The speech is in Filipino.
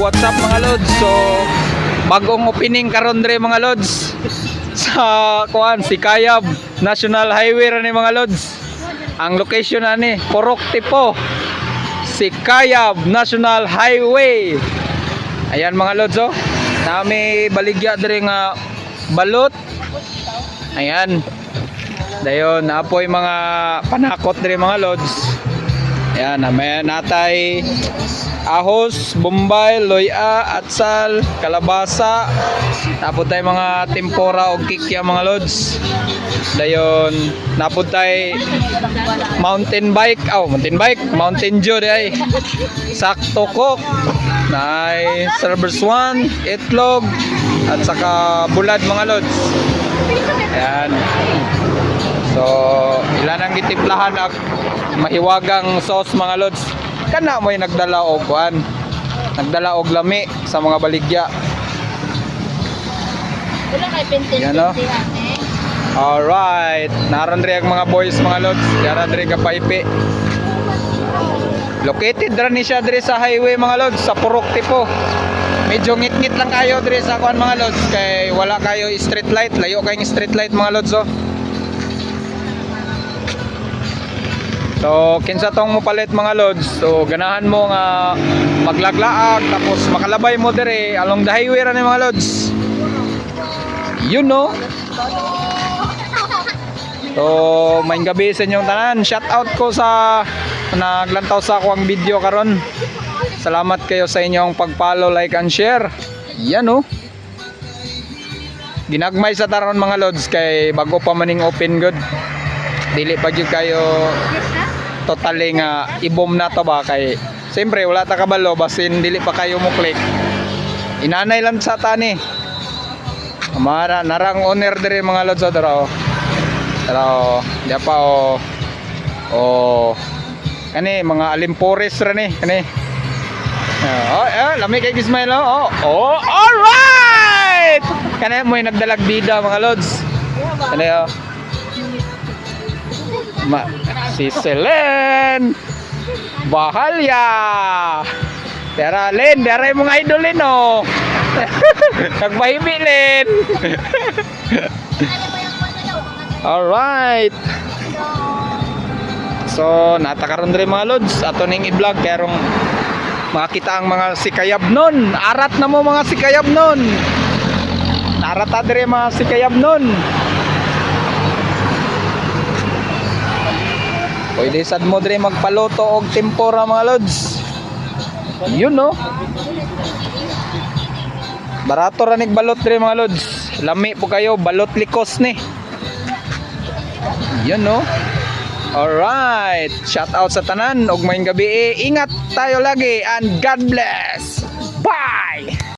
what's up mga lods? So, bagong opening karon dre mga lods sa kuan si Kayab National Highway ra ni mga lods. Ang location ani Purok Tipo. Si Kayab National Highway. Ayan mga lods oh. Nami baligya dre nga balot. Ayan. Dayon apoy mga panakot dre mga lods. Ayan, may natay ahos, bombay, loya, atsal, kalabasa. Napod tayo mga tempura o kikya mga lods. Dayon, napod tayo mountain bike, mountain dew ay. Sakto cook. Nay servers 1, itlog at saka bulad mga lods. Ayan. So, ilan ang gitimplahan ak mahiwagang sauce mga lods. Kana mo'y nagdala og kuan. Nagdala og lami sa mga baligya. Wala kay pintin. Yan o. Alright. Naran rin ang mga boys mga lods. Naran rin kapaipi. Located rin ni siya diri sa highway mga lods. Sa Purok Tipo. Medyo ngit-ngit lang kayo diri sa kuan mga lods. Kay wala kayo street light. Layo kayong street light mga lods oh. So, kinsa tong mopalit mga lods. So, ganahan mo nga maglaglaag tapos makalabay mo dire along the highway ra ni mga lods. You know. So, maayong gabi sa inyong tanan. Shout out ko sa naglantaw sa akong video karon. Salamat kayo sa inyong pag-follow, like and share. Yan oh. Ginagmay sa taron mga lods kay bago pa maning open good. Dili pa gyud kayo totally nga ibom na to ba kay siyempre wala ta kabalo basin dili pa kayo mo click. Inanay lang sa tani. Amara narang owner dire mga lods dara. Dara dia pa kani mga alimpores ra ni kani. Lami kay Gismail all right. Kani mo nagdalag bida mga lods. Kani si Selen Bahalya Tera Len, dere mong idolin oh. Nagbahibi Len. Alright. So natakaroon rin mga lods ato ning i-vlog karong makita ang mga sikayab nun. Arat na mo mga sikayab nun. Arat ta dire mga sikayab nun. Pwede sad mo dire magpaluto og tempura mga lods. Yun no. Barato ra nig balot dire mga lods. Lami po kayo balot likos ni. Yun no. Alright. Shout out sa tanan og maayong gabi. Ingat tayo lagi and God bless. Bye.